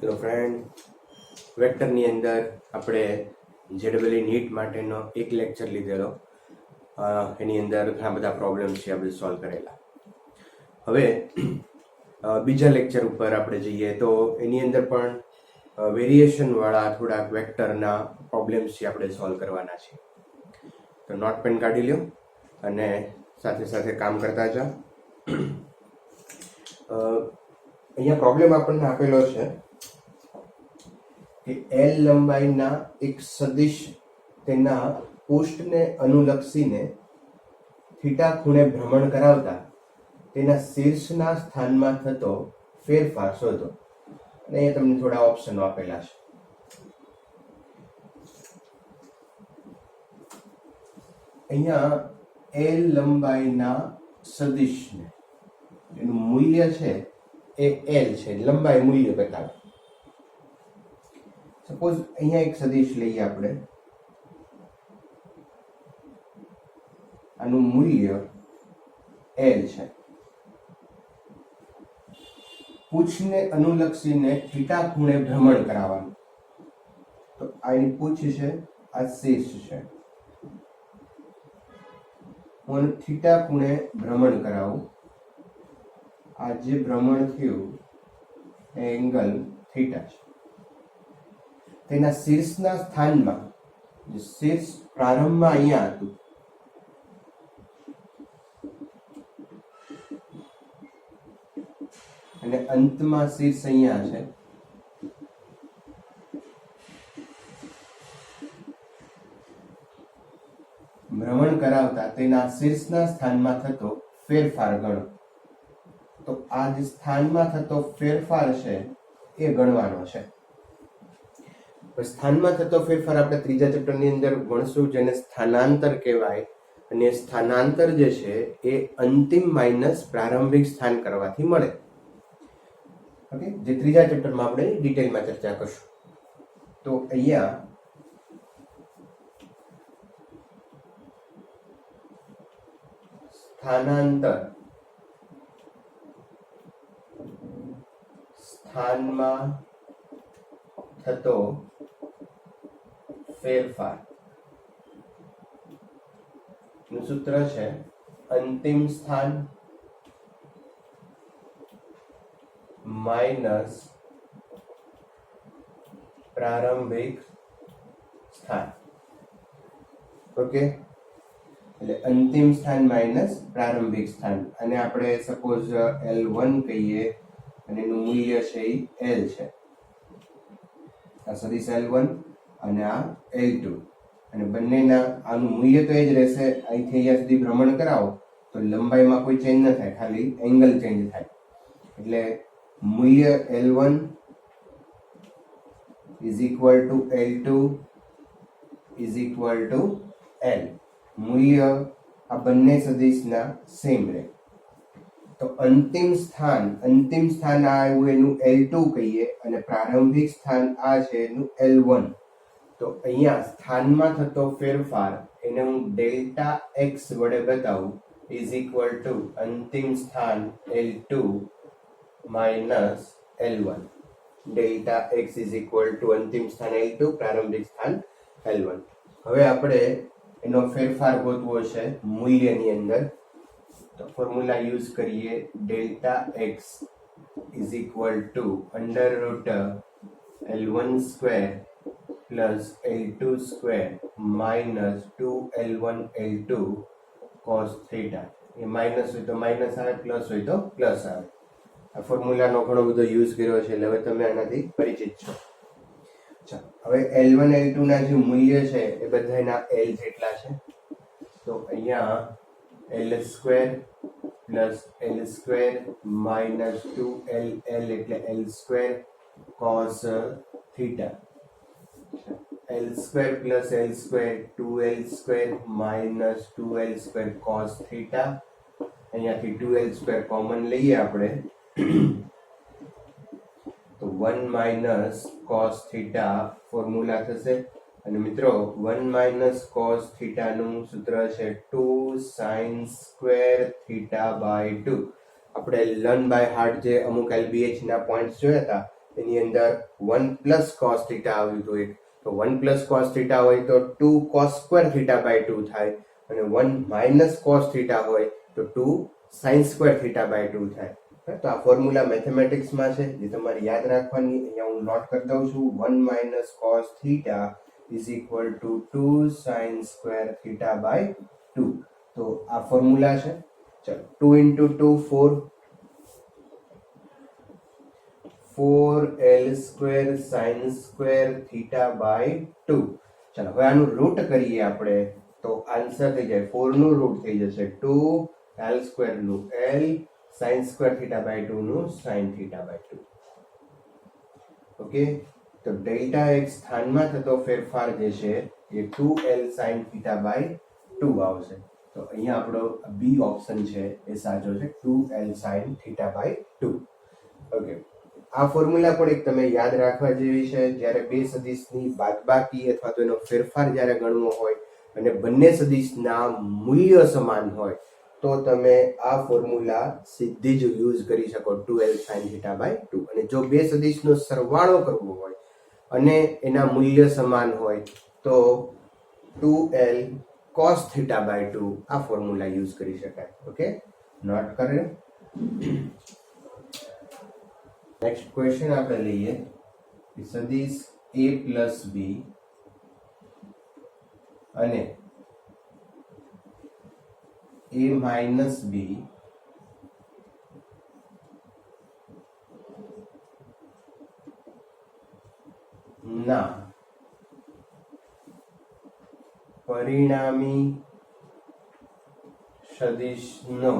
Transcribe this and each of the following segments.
Hello friend, વેક્ટરની અંદર આપણે જેડબલઈ નીટ માટેનો એક લેક્ચર લીધેલો. એની અંદર ઘણા બધા પ્રોબ્લેમ્સ છે, આપણે સોલ્વ કરેલા. હવે બીજા લેક્ચર ઉપર આપણે જઈએ તો એની અંદર પણ વેરિએશનવાળા થોડાક વેક્ટરના પ્રોબ્લેમ્સ છે આપણે સોલ્વ કરવાના છે. તો નોટ પેન કાઢી લ્યો અને સાથે સાથે કામ કરતા જાઓ. અહીંયા પ્રોબ્લેમ આપણને આપેલો છે કે એલ લંબાઈના એક સદિશ તેના પૃષ્ઠને અનુલક્ષીને થીટા ખૂણે ભ્રમણ કરાવતા તેના શીર્ષના સ્થાનમાં થતો ફેરફાર શોધો. અને અહીંયા તમને થોડા ઓપ્શનો આપેલા છે. અહીંયા એલ લંબાઈના સદિશને એનું મૂલ્ય છે એ એલ છે, લંબાઈ મૂલ્ય બતાવે. સપોઝ અહીંયા એક સદિશ લઈએ આપણે, આનું મૂલ્ય એલ છે. પૂછને અનુલક્ષીને થીટા ખૂણે ભ્રમણ કરાવવાનું. તો આની પૂછ છે, આ શીર્ષ છે. હું થીટા ખૂણે ભ્રમણ કરાવું. આ જે ભ્રમણ થયું એ એંગલ થીટા છે. તેના શીર્ષના સ્થાનમાં, જે શીર્ષ પ્રારંભમાં અહીંયા હતું, અને અંતમાં શીર્ષ અહીંયા છે. ભ્રમણ કરાવતા તેના શીર્ષના સ્થાનમાં થતો ફેરફાર ગણો. તો આ જે સ્થાનમાં થતો ફેરફાર છે એ ગણવાનો છે. સ્થાનમાં થતો ફેરફાર આપણે ત્રીજા ચેપ્ટરની અંદર ભણશું, જેને સ્થાનાંતર કહેવાય. અને સ્થાનાંતર જે છે એ અંતિમ માઇનસ પ્રારંભિક સ્થાન કરવાથી મળે. ઓકે, જે ત્રીજા ચેપ્ટરમાં આપણે ડિટેલમાં ચર્ચા કરશું. તો અહીંયા સ્થાનાંતર સ્થાનમાં થતો ફેરફાર નું સૂત્ર છે અંતિમ સ્થાન માઇનસ પ્રારંભિક સ્થાન. ઓકે, એટલે અંતિમ સ્થાન માઇનસ પ્રારંભિક સ્થાન. અને આપણે સપોઝ L1 કહીએ અને એનું મૂલ્ય છે એ L છે. આ સદિશ L1 અને આ L2, અને બંનેના આનું મૂલ્ય તો એ જ રહેશે. અહીંથી અહીંયા સુધી ભ્રમણ કરાવો તો લંબાઈમાં કોઈ ચેન્જ ન થાય, ખાલી એંગલ ચેન્જ થાય. એટલે મૂલ્ય L1 is equal two L2 is equal two L. મૂલ્ય આ બંને સદિશના સેમ રહે. તો અંતિમ સ્થાન આ આવ્યું એનું L2 કહીએ, અને પ્રારંભિક સ્થાન આ છે એનું L1. તો અહીંયા સ્થાનમાં થતો ફેરફાર એને હું ડેલ્ટા x વડે બતાવું, ઇઝ ઇક્વલ ટુ અંતિમ સ્થાન L2 minus L1. Delta x is equal two અંતિમ સ્થાન L2, પ્રારંભિક સ્થાન L1. હવે આપણે એનો ફેરફાર ગોતવો છે મૂલ્યની અંદર. તો ફોર્મ્યુલા યુઝ કરીએ. Delta x is equal two under route L1 square plus L2 square minus 2L1 L2 cos theta. A minus હોય તો માઇનસ આવે, પ્લસ હોય તો પ્લસ આવે. આ ફોર્મ્યુલાનો ઘણો બધો યુઝ કર્યો છે, એટલે હવે તમે આનાથી પરિચિત છો. હવે L1 L2 ના જે મૂલ્ય છે એ બધાના L જેટલા છે. તો અહીંયા L square plus L square minus 2LL એટલે L square cos theta. L square plus L square 2L square minus 2L square cos theta. અહીંયાથી 2L સ્ક્વેર કોમન લઈએ આપણે તો 1 માઇનસ cos થીટા ફોર્મ્યુલા થશે. અને મિત્રો 1 માઇનસ cos થીટા નું સૂત્ર છે 2 sin સ્ક્વેર થીટા બાય 2. આપણે લર્ન બાય હાર્ટ જે અમુક LBH ના પોઈન્ટ્સ જોયા હતા એની અંદર 1 પ્લસ કોસ થીટા આવ્યું હતું એક, તો 1 પ્લસ કોસ થીટા હોય તો 2 કોસ સ્ક્વેર થીટા બાય 2 થાય, અને 1 માઇનસ કોસ થીટા હોય તો 2 સાઇન સ્ક્વેર થીટા બાય 2 થાય. તો આ ફોર્મ્યુલા મેથેમેટિક્સમાં છે જે તમારે યાદ રાખવાની. અહીંયા હું નોટ કરી દઉં છું. 1 minus cos theta is equal to 2 sine square theta by 2. તો આ ફોર્મ્યુલા છે. ચલો 2 into 2 4l square sine square theta by 2. ચલો હવે આનું રૂટ કરીએ આપણે તો આન્સર થઈ જાય 4 નું રૂટ થઈ જશે 2 l સ્ક્વેર નું l sine square theta by 2 નું સાઇન થીટા બાય 2. ઓકે, તો ડેલ્ટા x સ્થાનમાં થતો ફેરફાર જે છે એ 2l સાઇન થીટા બાય 2 આવશે. તો અહીંયા આપણો બી ઓપ્શન છે એ સાચો છે, 2l sine theta by 2. Okay, આ ફોર્મ્યુલા પણ એક તમે યાદ રાખવા જેવી છે. જ્યારે બે સદિશની બાદબાકી અથવા તો એનો ફેરફાર જ્યારે ગણવો હોય અને બંને સદિશના મૂલ્ય સમાન હોય તો તમે આ ફોર્મ્યુલા સીધી જ યુઝ કરી શકો, 2l sin θ by 2. અને જો બે સદિશનો સરવાળો કરવો હોય અને એના મૂલ્ય સમાન હોય તો 2l cos θ by 2 આ ફોર્મ્યુલા યુઝ કરી શકાય. ઓકે, નોટ કરે. નેક્સ્ટ ક્વેશ્ચન આપણે લઈએ. સદિશ a plus b અને a minus b ના પરિણામી સદિશનો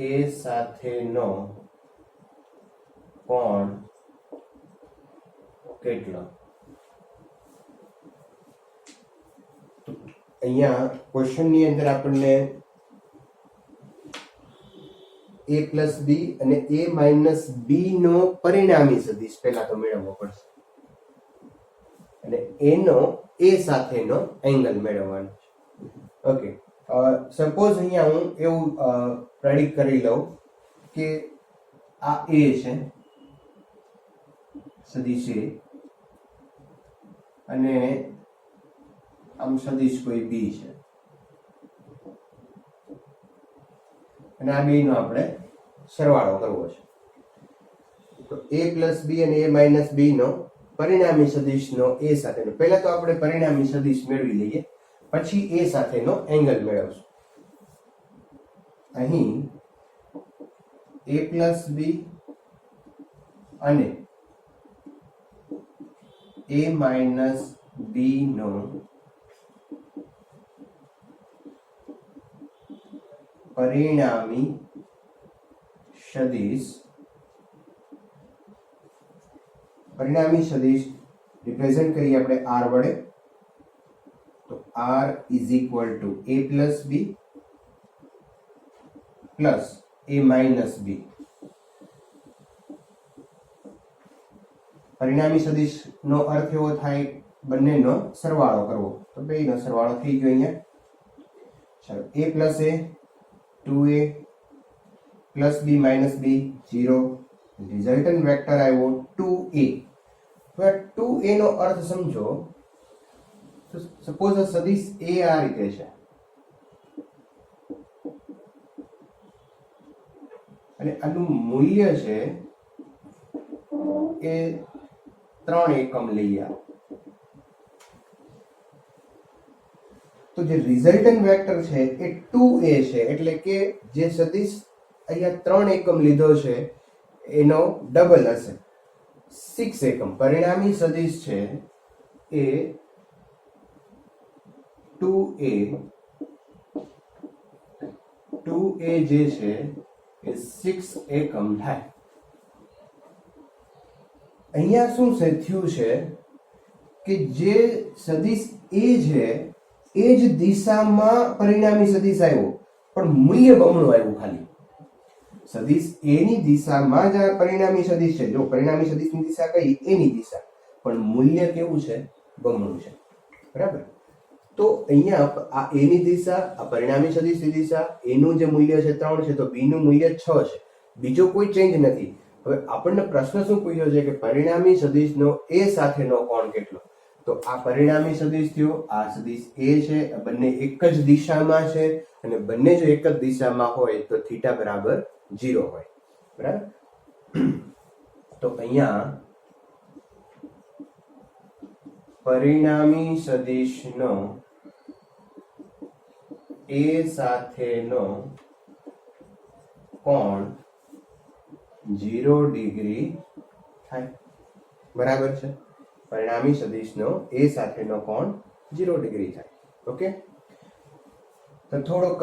a સાથેનો કોણ કેટલો? અહીંયા ક્વેશ્ચન ની અંદર આપણને a plus b અને a minus b નો પરિણામી સદિશ પહેલા તો મેળવવો પડશે અને એનો a સાથેનો એંગલ મેળવવાનો છે. ઓકે, સપોઝ અહીંયા હું એવું પ્રેડિક્ટ કરી લઉં કે આ a છે સદિશ a અને આમ સદિશ કોઈ b છે અને આ બેનો આપણે સરવાળો કરવો છે. તો a plus b અને a minus b નો પરિણામી સદિશનો a સાથેનો, પહેલા તો આપણે પરિણામી સદિશ મેળવી લઈએ પછી a સાથેનો એંગલ મેળવશું. અહીં a plus b અને a minus b નો પરિણામી સદિશ રિપ્રેઝન્ટ કરીએ આપણે r વડે. તો r is equal to a plus b plus a minus b. પરિણામી સદિશ નો અર્થ એવો થાય બંનેનો સરવાળો કરવો. તો બેનો સરવાળો થઈ ગયો અહીંયા. ચાલો, a plus a 2a plus b minus b 0. Resultant vector આવ્યો 2a. હવે 2a નો અર્થ સમજો. તો સપોઝ આ સદિશ a આ રીતે છે અને આનું મૂલ્ય છે એ 3 એકમ લઈએ. તો જે રિઝલ્ટન્ટ વેક્ટર છે એ 2a છે, એટલે કે જે સદિશ અહીંયા 3 એકમ લીધો છે એનો ડબલ હશે 6 એકમ. પરિણામી સદિશ છે એ 2a જે છે એ 6 એકમ થાય. અહીંયા શું થયું છે કે જે સદિશ a છે એ જ દિશામાં પરિણામી સદિશ આવ્યો પણ મૂલ્ય બમણું આવ્યું. ખાલી સદિશ a ની દિશામાં જ આ પરિણામી સદિશ છે. જો પરિણામી સદિશની દિશા કઈ એની દિશા, પણ મૂલ્ય કેવું છે? બમણું છે. બરાબર? તો અહીંયા આ a ની દિશા, આ પરિણામી સદિશની દિશા, a નું જે મૂલ્ય છે 3 છે તો b નું મૂલ્ય 6 છે. બીજો કોઈ ચેન્જ નથી. હવે આપણને પ્રશ્ન શું પૂછ્યો છે કે પરિણામી સદિશનો એ સાથેનો કોણ કેટલો? તો આ પરિણામી સદિશ થયો, આ સદિશ એ છે, બંને એક જ દિશામાં છે અને બંને જો એક જ દિશામાં હોય તો થીટા બરાબર 0 હોય. બરાબર? તો અહીંયા પરિણામી સદિશનો એ સાથેનો કોણ 0 ડિગ્રી થાય. બરાબર છે? પરિણામી સદિશનો એ સાથેનો કોણ 0 ડિગ્રી થાય. ઓકે, તો થોડોક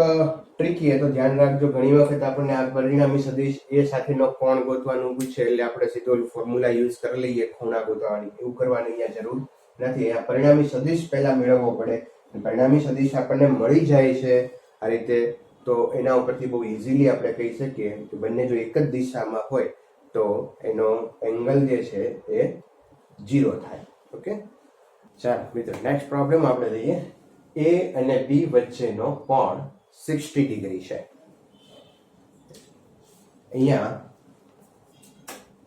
ટ્રિકી તો ધ્યાન રાખજો. ઘણી વખત આપણને આ પરિણામી સદિશ એ સાથેનો કોણ ગોતવાનું પૂછે એટલે આપણે સીધો ફોર્મ્યુલા યુઝ કરી લઈએ ખૂણા ગોતવાની. એવું કરવાની અહીંયા જરૂર નથી. આ પરિણામી સદિશ પહેલા મેળવવો પડે. પરિણામી સદિશ આપણને મળી જાય છે આ રીતે, તો એના ઉપરથી બહુ ઇઝીલી આપણે કહી શકીએ કે બંને જો એક જ દિશામાં હોય તો એનો એંગલ જે છે એ 0 થાય. ઓકે, ચાલો મિત્રો નેક્સ્ટ પ્રોબ્લેમ આપણે લઈએ. એ અને બી વચ્ચેનો કોણ 60 ડિગ્રી છે. અહીંયા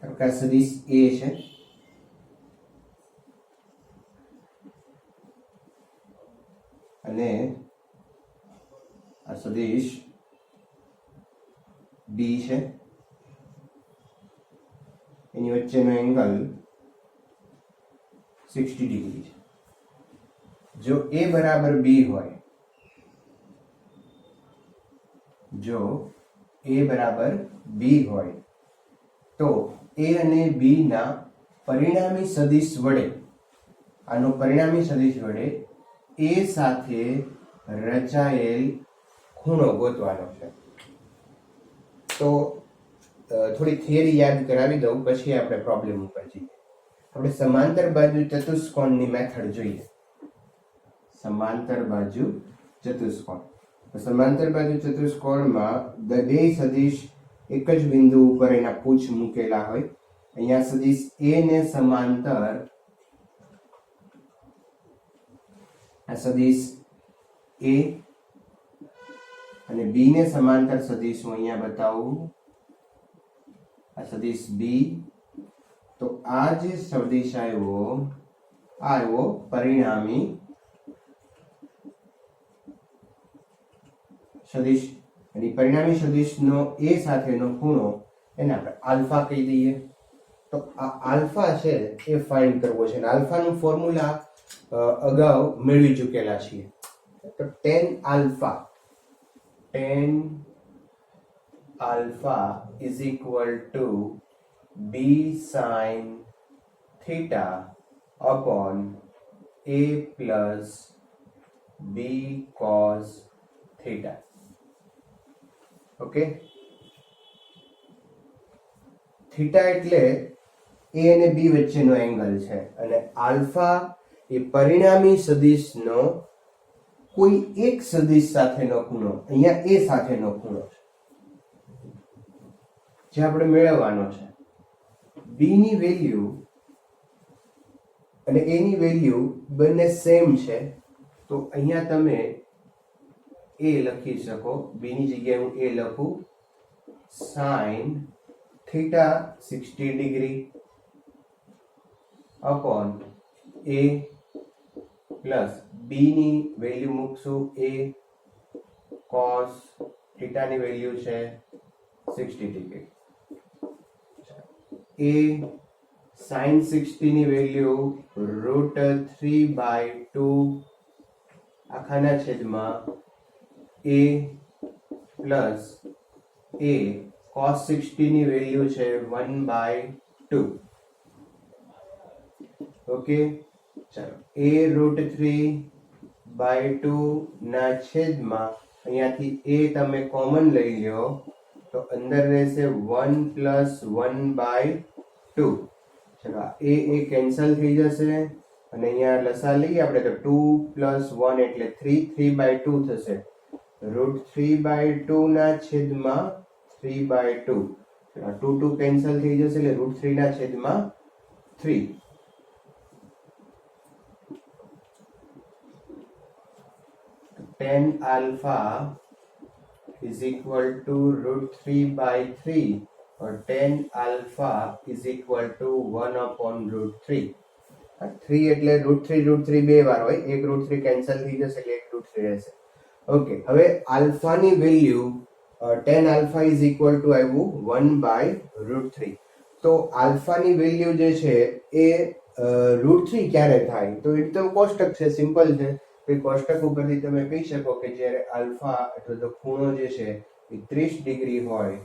આપણા સદિશ એ છે અને આ સદિશ બી છે. એની વચ્ચેનો એંગલ 60 ડિગ્રી છે. જો એ બરાબર બી હોય, જો એ બરાબર બી હોય તો એ અને બી ના પરિણામી સદિશ વડે, આનો પરિણામી સદિશ વડે એ સાથે રચાયેલ ખૂણો ગોતવાનો છે. તો થોડી થિયરી યાદ કરાવી દઉં પછી આપણે પ્રોબ્લેમ ઉપર જઈએ. આપણે સમાંતર બાજુ ચતુષ્કોણની મેથડ જોઈએ. સમાંતર બાજુ ચતુષ્કોણ. સમાંતર બાજુ ચતુષ્કોણમાં બે સદિશ એક જ બિંદુ ઉપર એના પૂછ મૂકેલા હોય. અહીંયા સદિશ એ ને સમાંતર આ સદિશ એ અને બી ને સમાંતર સદિશ હું અહીંયા બતાવું, આ સદિશ બી. તો આ જે સદિશ આવ્યો પરિણામી સદિશ. અને પરિણામી સદિશનો એ સાથેનો ખૂણો એને આપણે આલ્ફા કહી દઈએ. તો આ આલ્ફા છે એ ફાઇન્ડ કરવો છે. આલ્ફાનું ફોર્મ્યુલા અગાઉ મેળવી ચૂકેલા છીએ. તો tan alpha is equal to b sin theta upon a plus b cos theta. Okay, theta એટલે એ અને બી વચ્ચેનો એંગલ છે અને આલ્ફા એ પરિણામી સદિશનો કોઈ એક સદિશ સાથેનો ખૂણો, અહીંયા એ સાથેનો ખૂણો છે જે આપણે મેળવવાનો છે. બી ની વેલ્યુ અને એ ની વેલ્યુ બંને સેમ છે, તો અહીંયા તમે એ લખી શકો. બી ની જગ્યાએ હું એ લખું sin થીટા 60 ડિગ્રી અપોન એ પ્લસ બી ની વેલ્યુ મૂકશું એ cos થીટા ની વેલ્યુ છે 60 ડિગ્રી. એ sin 60 ની વેલ્યુ √3/2 આખાના છેદમાં a પ્લસ a cos 60 ની વેલ્યુ છે 1/2. ઓકે, ચાલો a √3/2 ના છેદમાં અહીંયાથી a તમે કોમન લઈ લ્યો તો અંદર રહેશે 1 પ્લસ 1/2. ચલો એ કેન્સલ થઈ જશે અને અહીંયા લસા લઈએ આપણે તો 2 પ્લસ 1 એટલે 3/2 થશે. √3/2 ના છેદમાં 3/2. 2 કેન્સલ થઈ જશે એટલે √3 ના છેદમાં 3. tan alpha is equal to √3/3 tan alpha is equal to 1 upon root 3. 3 એટલે √3 બે વાર હોય, એક √3 કેન્સલ થઈ જશે એટલે એક √3 રહેશે. ઓકે, હવે આલ્ફાની value tan alpha is equal to આવ્યું 1/√3. તો આલ્ફાની વેલ્યુ જે છે એ √3 ક્યારે થાય? તો એ તો કોષ્ટક છે, સિમ્પલ છે. તો કોષ્ટક ઉપરથી તમે કહી શકો કે જ્યારે આલ્ફા એટલે તો ખૂણો જે છે એ 30 ડિગ્રી હોય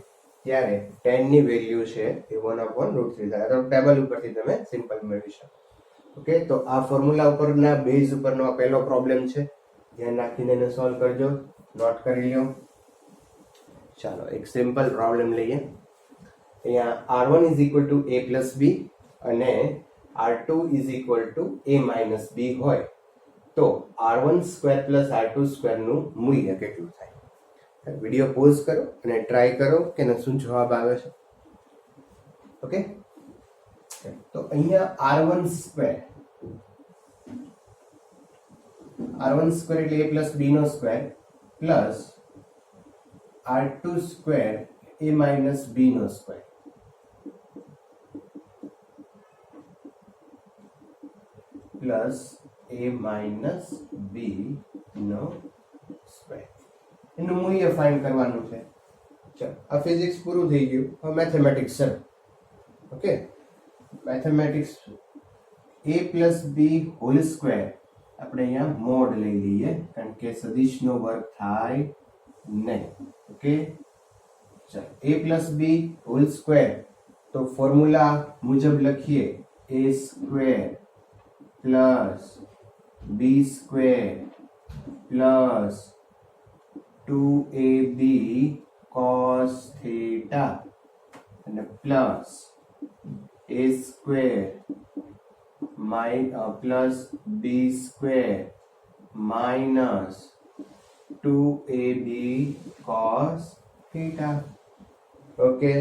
ત્યારે tan ની વેલ્યુ છે એ 1/√3 થાય. તો ટેબલ ઉપરથી તમે સિમ્પલ મેળવી શકો. ઓકે, તો આ ફોર્મ્યુલા ઉપરના બેઝ ઉપરનો આ પહેલો પ્રોબ્લેમ છે. ધ્યાન રાખીને એને સોલ્વ કરજો, નોટ કરી લો. ચાલો એક સિમ્પલ પ્રોબ્લેમ લઈએ. અહીંયા r1 is equal to a plus b અને r2 is equal to a minus b હોય તો r1 square plus r2 square નું મૂલ્ય કેટલું થાય? વિડિયો પોઝ કરો અને ટ્રાય કરો કે શું જવાબ આવે છે. ઓકે, તો અહીંયા r1 square એટલે a plus b નો square plus r2 square a minus b નો square plus a minus b નો સ્ક્વેર. એનું મૂલ્ય ફાઇન્ડ કરવાનું છે. ચલો, આ ફિઝિક્સ પૂરું થઈ ગયું. હવે મેથેમેટિક્સ શરૂ. Okay, mathematics a plus b whole square આપણે અહીંયા મોડ લઈ લઈએ કારણ કે સદિશનો વર્ગ થાય નહીં. ઓકે, ચલો a plus b whole square તો ફોર્મ્યુલા મુજબ લખીએ a square plus b square plus 2ab cos theta અને plus a square plus b square minus 2ab cos theta. Okay,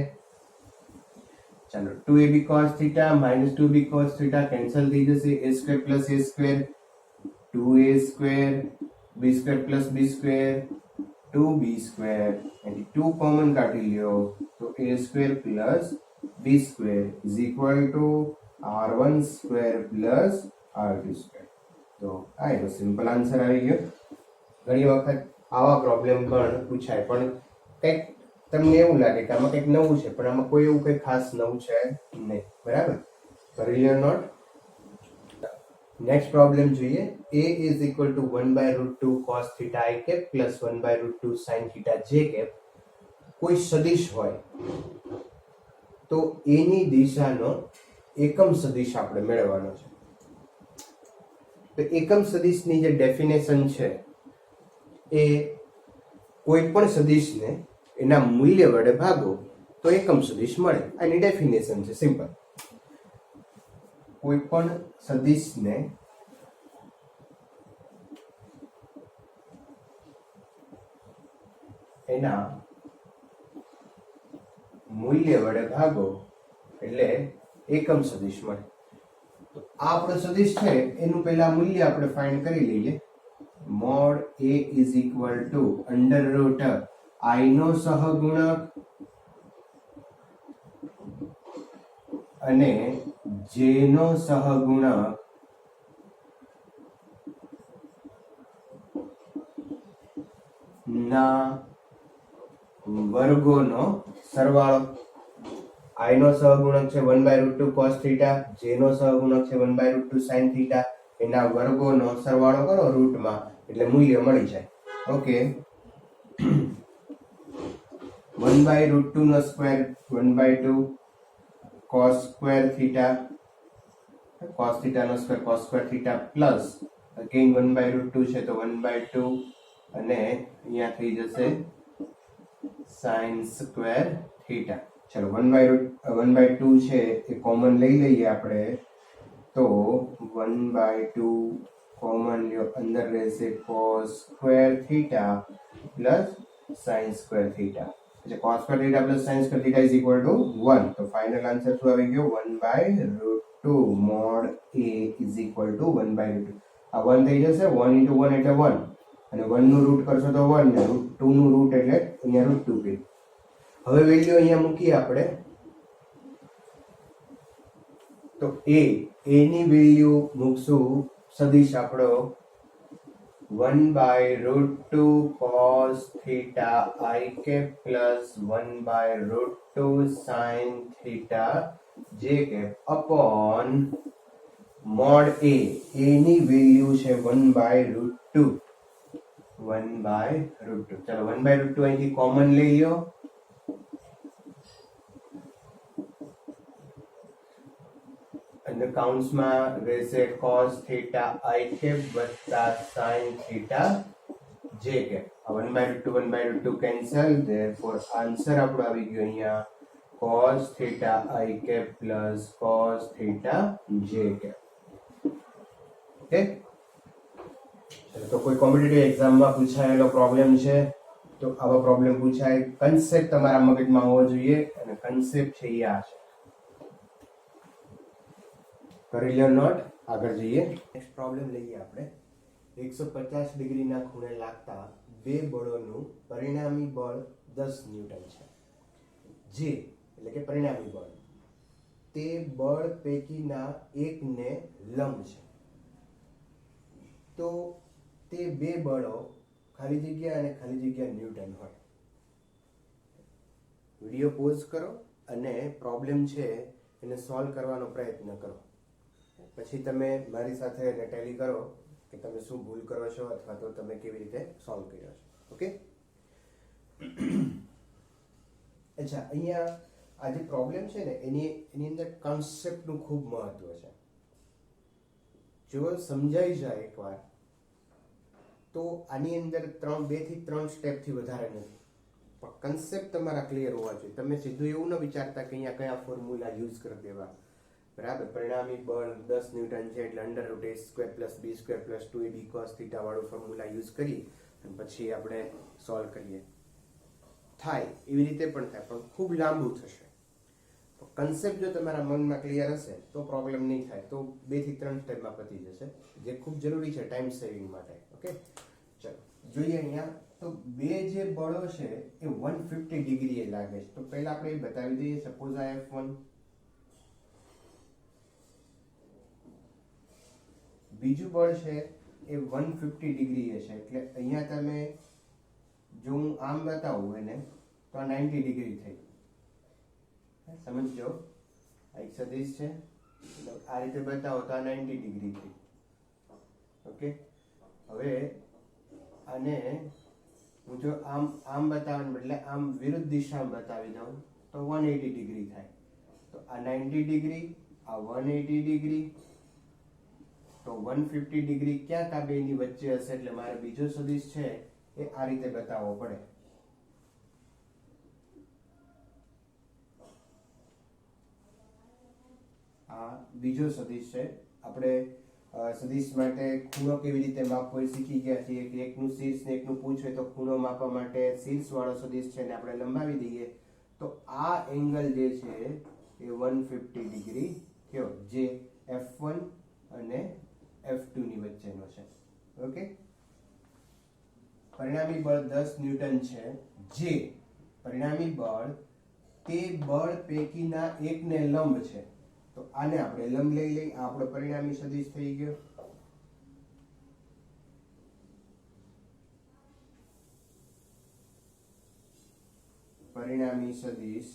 ચાલો 2ab cos theta minus 2b cos theta cancel થઈ જશે. a square plus a square 2a square b square plus b square 2b square any 2 common કાઢી લ્યો તો a square plus b square is equal two r1 square plus r2 square. તો આ એનો simple answer આવી ગયો. ઘણી વખત આવા પ્રોબ્લેમ પણ પૂછાય પણ કંઈક તમને એવું લાગે કે આમાં કંઈક નવું છે પણ આમાં કોઈ એવું કંઈ ખાસ નવું છે નહીં. બરાબર, કરી લ્યો નોટ. નેક્સ્ટ પ્રોબ્લેમ જોઈએ. a is equal to 1/√2 cos theta i cap plus 1/√2 sin theta j cap કોઈ સદિશ હોય તો a ની દિશાનો એકમ સદિશ આપણે મેળવવાનો છે. તો એકમ સદિશની જે ડેફિનેશન છે એ કોઈ પણ સદિશને એના મૂલ્ય વડે ભાગો તો એકમ સદિશ મળે. આની ડેફિનેશન છે સિમ્પલ. કોઈ પણ સદિશને એના મૂલ્ય વડે ભાગો એટલે એકમ સદિશ મળે. તો આ આપણો સદિશ છે એનું પહેલા મૂલ્ય આપણે ફાઇન્ડ કરી લઈએ. Mode a is equal to under route i નો સહગુણક અને j નો સહગુણક ના વર્ગોનો સરવાળો. i નો સહગુણક છે 1/√2 cos theta, j નો સહગુણક છે 1/√2 sin theta. એના વર્ગોનો સરવાળો કરો રૂટમાં એટલે મૂલ્ય મળી જાય. ઓકે, 1/√2 નો square 1/2 cos square theta, cos theta નો square cos square theta plus again 1/√2 છે તો 1/2 અને અહીંયા થઈ જશે sin square theta. ચલો 1/2 છે એ કોમન લઈ લઈએ આપણે તો 1/2 કોમન લ્યો, અંદર રહેશે cos square theta plus sin square theta. એટલે cos square theta plus sin square theta is equal to 1. તો ફાઇનલ આન્સર શું આવી ગયો? 1/√2 mod a is equal to 1/√2. આ 1 થઈ જશે, 1 into 1 એટલે 1 અને 1 નું રૂટ કરશો તો 1 ને 2 નું રૂટ એટલે અહીંયા √2 કર્યું. હવે વેલ્યુ અહીંયા મૂકીએ આપણે. તો a ની વેલ્યુ મૂકશું સદિશ આપણો 1/√2 cos theta I cap plus 1/√2 sin theta j cap upon mod a. ની વેલ્યુ છે 1/√2. 1/√2. ચાલો 1/√2 અહીંથી કોમન લઈ લો. અને કાઉન્સમાં રહેશે cos theta I cap વત્તા sin theta j cap. 1/√2 cancel. therefore answer આપણો આવી ગયો અહીંયા cos theta I cap plus cos theta j cap. Okay, તો કોઈ કોમ્પિટિટિવ એક્ઝામમાં પૂછાયેલો પ્રોબ્લેમ છે તો આવા પ્રોબ્લેમ પૂછાય. કન્સેપ્ટ તમારા મગજમાં હોવો જોઈએ અને કન્સેપ્ટ છે એ આ છે. કરી લો નોટ. આગળ જઈએ. નેક્સ્ટ પ્રોબ્લેમ લઈએ આપણે. 150 ડિગ્રીના ખૂણે લાગતા બે બળોનું પરિણામી બળ 10 ન્યૂટન છે. જે એટલે કે પરિણામી બળ તે બળ પૈકીના એકને લંબ છે. તો તે બે બળો ખાલી જગ્યા અને ખાલી જગ્યા ન્યૂટન હોય. વિડિયો પોઝ કરો અને પ્રોબ્લેમ છે એને સોલ્વ કરવાનો પ્રયત્ન કરો. પછી તમે મારી સાથે ટેલી કરો કે તમે શું ભૂલ કરો છો અથવા તો તમે કેવી રીતે સોલ્વ કર્યો છો. ઓકે, અચ્છા, અહીંયા આ જે પ્રોબ્લેમ છે ને એની અંદર કોન્સેપ્ટનું ખૂબ મહત્વ છે. જો સમજાઈ જાય એકવાર તો આની અંદર 2 થી 3 સ્ટેપથી વધારે નથી. પણ કન્સેપ્ટ તમારા ક્લિયર હોવા જોઈએ. તમે સીધું એવું ન વિચારતા કે અહીંયા કયા ફોર્મ્યુલા યુઝ કરી દેવા. બરાબર, પરિણામી બળ 10 ન્યૂટન છે એટલે √a² + b² + 2ab cos θ વાળું ફોર્મ્યુલા યુઝ કરી અને પછી આપણે સોલ્વ કરીએ. થાય એવી રીતે પણ થાય, પણ ખૂબ લાંબુ થશે. કન્સેપ્ટ જો તમારા મનમાં ક્લિયર હશે તો પ્રોબ્લેમ નહીં થાય. તો 2 થી 3 સ્ટેપમાં પતી જશે, જે ખૂબ જરૂરી છે ટાઈમ સેવિંગ માટે. ઓકે, ચલો જોઈએ. અહીંયા તો બે જે બળો છે એ 150 ડિગ્રીએ લાગે છે. તો પહેલા આપણે એ બતાવી દઈએ. સપોઝ આ F1, બીજું બળ છે એ 150 ડિગ્રીએ છે. એટલે અહીંયા તમે જો હું આમ બતાવું એને તો આ 90 ડિગ્રી થઈ. સમજજો, આ એક સદિશ છે, આ રીતે બતાવો તો આ 90 ડિગ્રી થઈ. ઓકે, હવે આને હું જો આમ બતાવવાને બદલે આમ વિરુદ્ધ દિશામાં બતાવી દઉં તો 180 ડિગ્રી થાય. તો આ 90 ડિગ્રી, આ 180 ડિગ્રી, તો 150 ડિગ્રી ક્યાંક આ બેની વચ્ચે હશે. એટલે મારે બીજો સદિશ છે એ આ રીતે બતાવવો પડે. આ બીજો સદિશ છે. આપણે સદિશ માટે ખૂણો કેવી રીતે માપવો એ શીખી ગયા છીએ કે એકનું શીર્ષ ને એકનું પૂછ હોય તો ખૂણો માપવા માટે શીર્ષ વાળો સદિશ છે ને આપણે લંબાવી દઈએ તો આ એંગલ જે છે એ 150 ડિગ્રી થયો, જે F1 અને F2 ની વચ્ચેનો છે. ઓકે, પરિણામી બળ 10 ન્યૂટન છે. જે પરિણામી બળ તે બળ પૈકીના એકને લંબ છે. તો આને આપણે લંબ લઈ લઈ. આ આપણો પરિણામી સદિશ થઈ ગયો. પરિણામી સદિશ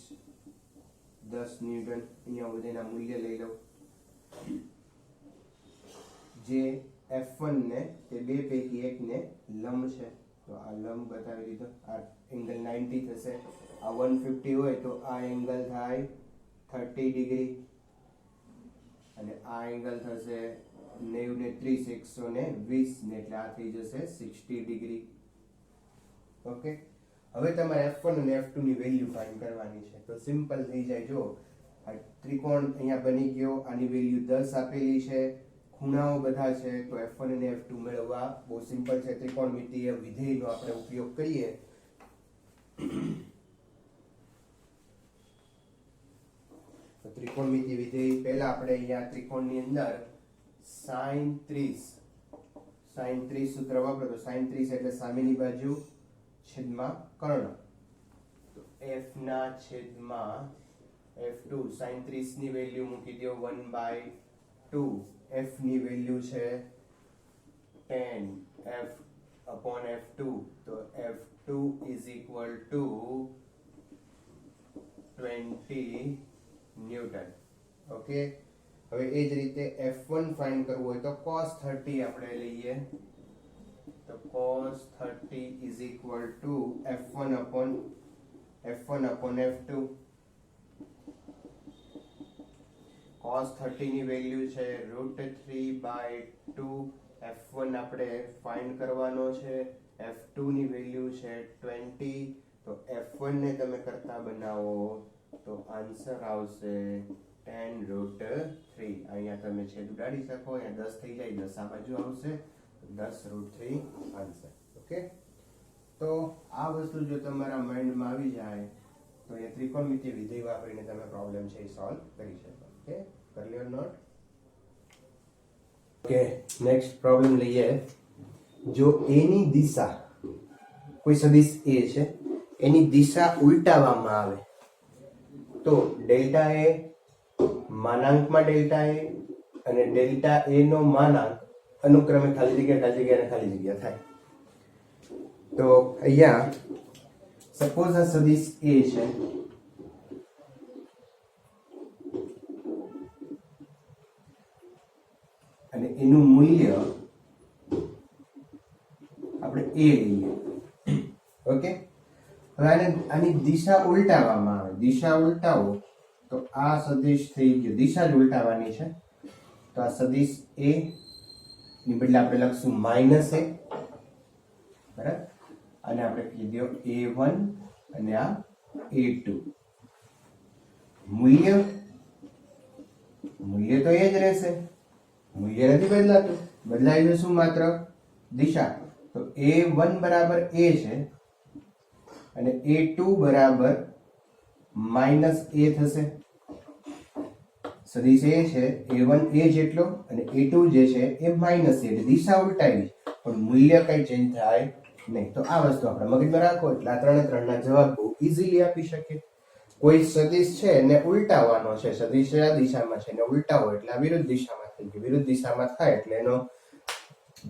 10 ન્યૂટન. અહીંયા બધાના મૂલ્ય લઈ લો. જે F1 ને તે બે પૈકી એકને લંબ છે. તો આ લંબ બતાવી દીધો. આ એંગલ 90 થશે. આ 150 હોય તો આ એંગલ થાય 30 ડિગ્રી અને આ એંગલ થશે 90 ને 30 120 ને એટલે આ થઈ જશે 60 ડિગ્રી. ઓકે, હવે તમારે F1 અને F2 ની વેલ્યુ ફાઇન્ડ કરવાની છે. તો સિમ્પલ થઈ જાય. જો આ ત્રિકોણ અહીંયા બની ગયો, આની વેલ્યુ 10 આપેલી છે, ખૂણાઓ બધા છે, તો F1 અને F2 મેળવવા બહુ સિમ્પલ છે. ત્રિકોણમિતિય વિધેયનો આપણે ઉપયોગ કરીએ. તો ત્રિકોણમિતિય વિધેય પહેલા આપણે અહીંયા ત્રિકોણની અંદર sin 30 સૂત્ર વાપરો. તો sin 30 એટલે સામેની બાજુ છેદમાં કર્ણ. તો f ના છેદમાં f2 sin 30 ની વેલ્યુ મૂકી દો 1/2 f ની વેલ્યુ છે 10 f upon f2 તો f2 is equal to 20 newton. Okay, હવે એ જ રીતે f1 ફાઇન્ડ કરવું હોય તો cos 30 આપણે લઈએ તો cos 30 is equal to f1 upon f2. cos 30 ની વેલ્યુ છે √3/2. f1 આપણે ફાઇન્ડ કરવાનો છે, f2 ની વેલ્યુ છે 20. તો f1 ને તમે કરતા બનાવો તો આન્સર આવશે 10√3. અહીંયા તમે છેદ ઉડાડી શકો, અહીંયા 10 થઈ જાય, 10 આ બાજુ આવશે, 10√3 આન્સર. ઓકે, તો આ વસ્તુ જો તમારા માઇન્ડમાં આવી જાય તો એ ત્રિકોણમિતિય વિધેય વાપરીને તમે પ્રોબ્લેમ છે એ સોલ્વ કરી શકો. ઓકે, કરી લ્યો નોટ. ઓકે, નેક્સ્ટ પ્રોબ્લેમ લઈએ. જો a ની દિશા, કોઈ સદિશ a છે, એની દિશા ઉલટાવવામાં આવે તો ડેલ્ટા a માનાંકમાં ડેલ્ટા a અને ડેલ્ટા a નો માનાંક અનુક્રમે ખાલી જગ્યા અને ખાલી જગ્યા થાય. તો અહીંયા સપોઝ આ સદિશ a છે અને એનું મૂલ્ય આપણે a લઈએ. ઓકે, હવે આની દિશા ઉલટાવવામાં આવે. દિશા ઉલટાવો તો આ સદિશ થઈ ગયો, દિશા જ ઉલટાવવાની છે. તો આ સદિશ a ની બદલે આપણે લખશું -a, બરાબર, અને આપણે કીધો a1 અને આ a2. મૂલ્ય તો એ જ રહેશે, મૂલ્ય નથી બદલાતું, બદલાયું શું માત્ર દિશા. તો a1 બરાબર a છે અને a2 બરાબર -a થશે. સદિશ a છે, a1 a જેટલો અને a2 જે છે એ -a, એટલે દિશા ઉલટાવી પણ મૂલ્ય કઈ ચેન્જ થાય નહીં. તો આ વસ્તુ આપણે મગજમાં રાખો એટલે આ ત્રણે ત્રણના જવાબ બહુ ઈઝીલી આપી શકીએ. કોઈ સદિશ છે ને ઉલટાવવાનો છે, સદિશ આ દિશામાં છે ને ઉલટાવો એટલે આ વિરુદ્ધ દિશામાં થઈ ગયું. વિરુદ્ધ દિશામાં થાય એટલે એનો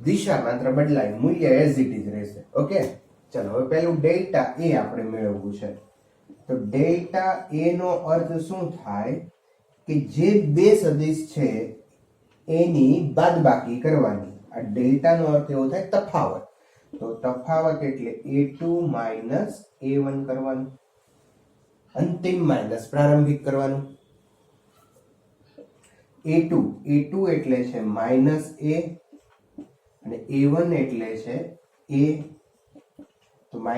દિશા માત્ર બદલાય, મૂલ્ય એઝ ઇટ ઇઝ રહેશે. ઓકે, ચલો હવે પહેલું ડેલ્ટા a આપણે મેળવવું છે. તો ડેલ્ટા a નો અર્થ શું થાય કે જે બે સદિશ છે એની બાદબાકી કરવાની. આ ડેલ્ટા નો અર્થ એવો થાય તફાવત. તો તફાવત એટલે a2 a1 કરવાનું, અંતિમ માઇનસ પ્રારંભિક કરવાનું. a2 એટલે છે -a અને a1 એટલે છે a. તો -a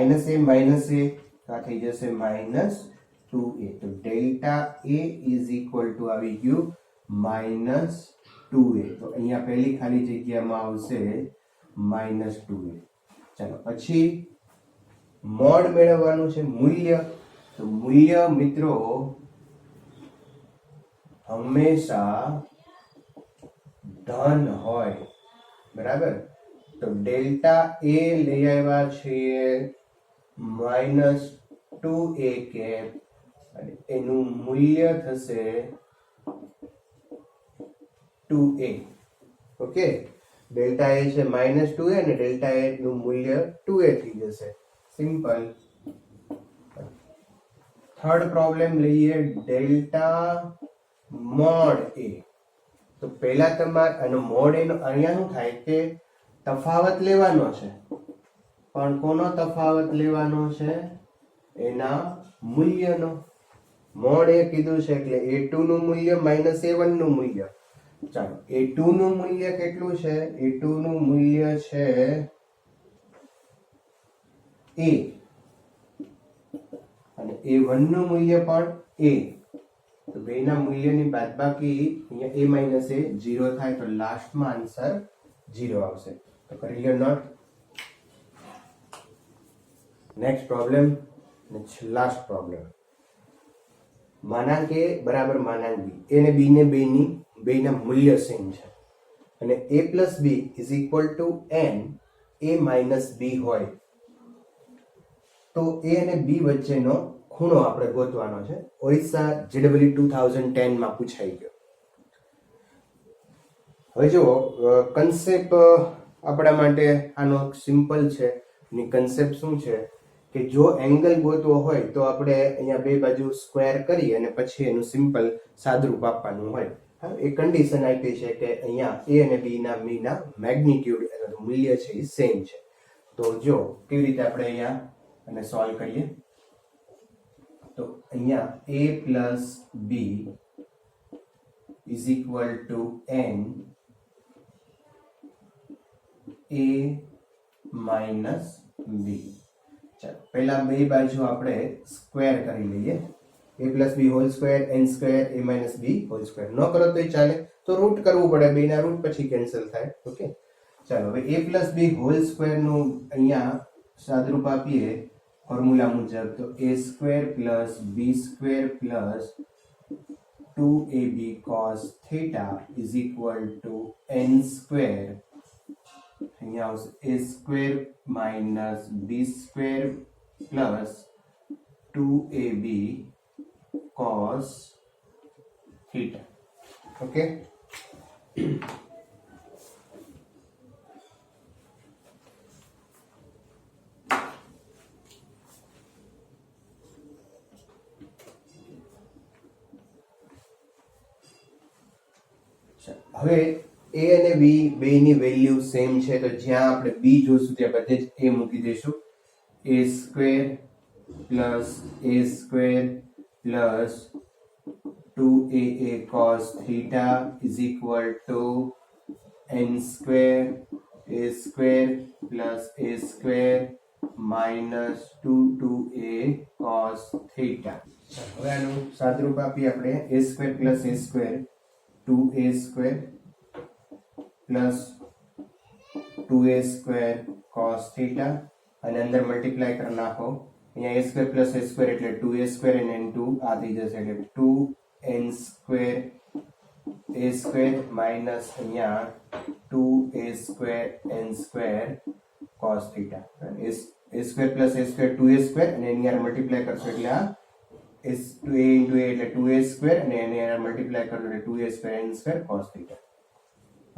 આ થઈ જશે -2a. તો delta a is equal two આવી ગયું -2a. તો અહીંયા પહેલી ખાલી જગ્યામાં આવશે -2a. ચાલો પછી મોડ મેળવવાનું છે, મૂલ્ય. તો મૂલ્ય મિત્રો હંમેશા ધન હોય, બરાબર. તો ડેલ્ટા a લઈ આવ્યા છીએ -2a કેપ અને એનું મૂલ્ય થશે 2a. ઓકે, ડેલ્ટા a છે -2a અને ડેલ્ટા a નું મૂલ્ય 2a થઈ જશે. સિમ્પલ. થર્ડ પ્રોબ્લેમ લઈએ, ડેલ્ટા મોડ a. તો પહેલા તમારે આનો મોડ એનો અહીંયા શું થાય કે તફાવત લેવાનો છે, પણ કોનો તફાવત લેવાનો છે? એના મૂલ્યનો. મોડ એ કીધું છે એટલે a2 નું મૂલ્ય -a1 નું મૂલ્ય. ચાલો, a2 નું મૂલ્ય કેટલું છે? a2 નું મૂલ્ય છે a અને a1 નું મૂલ્ય પણ a. તો બેના મૂલ્યની બાદબાકી અહીંયા a - a 0 થાય તો લાસ્ટમાં આન્સર 0 આવશે. તો કરી લ્યો note. Next problem, last problem. માનાંક a બરાબર માનાંક b. a ને b ને બેના મૂલ્ય સેમ છે અને a plus b is equal to n a minus b હોય તો a અને b વચ્ચેનો ખૂણો આપણે ગોતવાનો છે. ઓરિસ્સા JEE 2010 માં પૂછાઈ ગયો. હવે જુઓ કન્સેપ્ટ આપણા માટે આનો સિમ્પલ છે. એની કન્સેપ્ટ શું છે કે જો એંગલ ગોતવો હોય તો આપણે અહીંયા બે બાજુ સ્ક્વેર કરી અને પછી એનું સિમ્પલ સાદરૂપ આપવાનું હોય. એ કન્ડિશન આપી છે કે અહીંયા A અને B ના મેગ્નિટ્યુડ એટલે મૂલ્ય છે એ સેમ છે. તો જો કેવી રીતે આપણે અહીંયા અને સોલ્વ કરીએ તો અહીંયા A plus B is equal to n A minus B. ચાલો પહેલા બે બાજુ આપણે સ્ક્વેર કરી લઈએ. A plus B whole square n square A minus B whole square. ન કરો તો ચાલે, તો રૂટ કરવું પડે, બે ના રૂટ પછી કેન્સલ થાય. ઓકે ચાલો હવે A plus B whole square નું અહીંયા સાદરૂપ આપીએ ફોર્મ્યુલા મુજબ તો A square plus B square plus 2AB cos theta is equal to n square. અહીંયા આવશે A square minus B square plus 2AB cos theta. Okay. હવે A અને B બેની વેલ્યુ સેમ છે તો જ્યાં આપણે B જોશું ત્યાં બધે જ A મૂકી દઈશું. A square plus A square plus 2AA cos theta is equal to n square A square plus A square minus 2A cos theta. હવે આનું સાદરૂપ આપીએ આપણે A square plus A square 2A square plus 2A square cos theta અને અંદર multiply કરી નાખો. અહીંયા A square plus A square એટલે 2A square અને n2 આ થઈ જશે એટલે 2n square A square minus અહીંયા 2A square n square cos theta. A square plus A square 2A square અને એની યાર મલ્ટીપ્લાય કરશો એટલે આ A into A એટલે 2A square અને એને યાર મલ્ટીપ્લાય કરશો એટલે 2A square n square cos theta.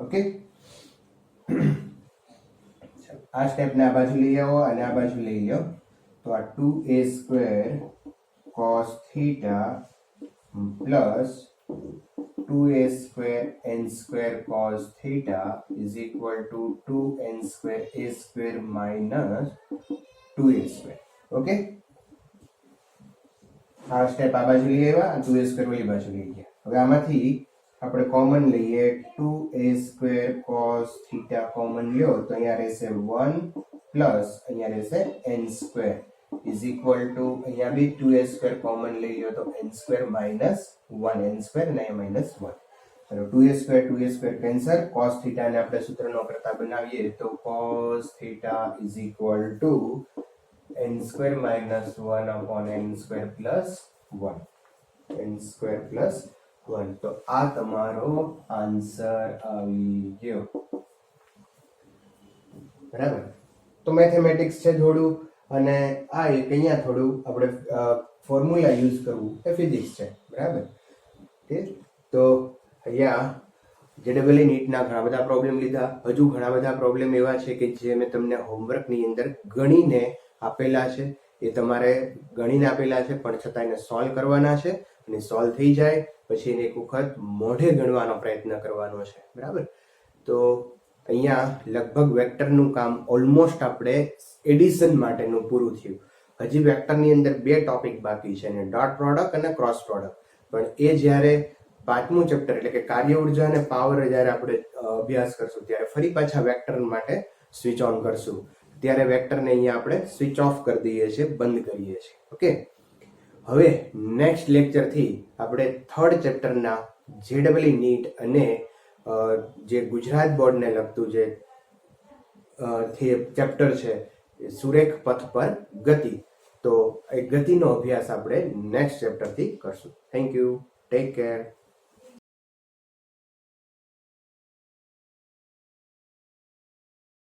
Okay આ સ્ટેપ ને આ બાજુ લઈ આવો અને આ બાજુ લઈ લો તો આ 2A square cos theta plus 2A square n square cos theta is equal to 2n square A square minus 2A square. Okay આ સ્ટેપ આ બાજુ લઈ આવ્યા, 2A square ઓલી બાજુ લઈ ગયા. હવે આમાંથી આપણે કોમન લઈએ 2A square cos theta common લ્યો તો અહીંયા રહેશે 1 પ્લસ અહીંયા રહેશે n square is equal to અહીંયા બી 2A square કોમન લઈ લ્યો તો n square minus 1 n square અને અહીંયા minus 1. ચલો 2A square cancel. cos theta ને આપણે સૂત્રનો કરતા બનાવીએ તો cos theta is equal to n square minus 1 upon n square plus 1 n square plus 1. તો આ તમારો આન્સર આવી ગયો. બરાબર. તો મેથેમેટિક્સ છે થોડું અને આ એક અહીંયા થોડું આપણે ફોર્મ્યુલા યુઝ કરવું એ ફિઝિક્સ છે. બરાબર. ઓકે તો અહીંયા JEE નીટના ઘણા બધા પ્રોબ્લેમ લીધા. હજુ ઘણા બધા પ્રોબ્લેમ એવા છે કે જે મેં તમને હોમવર્કની અંદર ગણીને આપેલા છે. એ તમારે ગણીને આપેલા છે પણ છતાં એને સોલ્વ કરવાના છે અને સોલ્વ થઈ જાય પછી એને એક વખત મોઢે ગણવાનો પ્રયત્ન કરવાનો છે. બરાબર. તો અહીંયા લગભગ વેક્ટરનું કામ ઓલમોસ્ટ આપણે એડિશન માટેનું પૂરું થયું. હજી વેક્ટરની અંદર બે ટોપિક બાકી છે અને ડોટ પ્રોડક્ટ અને ક્રોસ પ્રોડક્ટ. પણ એ જ્યારે પાંચમું ચેપ્ટર એટલે કે કાર્ય ઉર્જા અને પાવર જ્યારે આપણે અભ્યાસ કરશું ત્યારે ફરી પાછા વેક્ટર માટે સ્વિચ ઓન કરશું. ત્યારે વેક્ટરને અહીંયા આપણે સ્વિચ ઓફ કરી દઈએ છીએ, બંધ કરીએ છીએ. ઓકે હવે નેક્સ્ટ લેક્ચરથી આપણે થર્ડ ચેપ્ટરના JEE નીટ અને જે ગુજરાત બોર્ડને લગતું જે ચેપ્ટર છે સુરેખ પથ પર ગતિ, તો એ ગતિનો અભ્યાસ આપણે નેક્સ્ટ ચેપ્ટરથી કરશું. Thank you. Take care.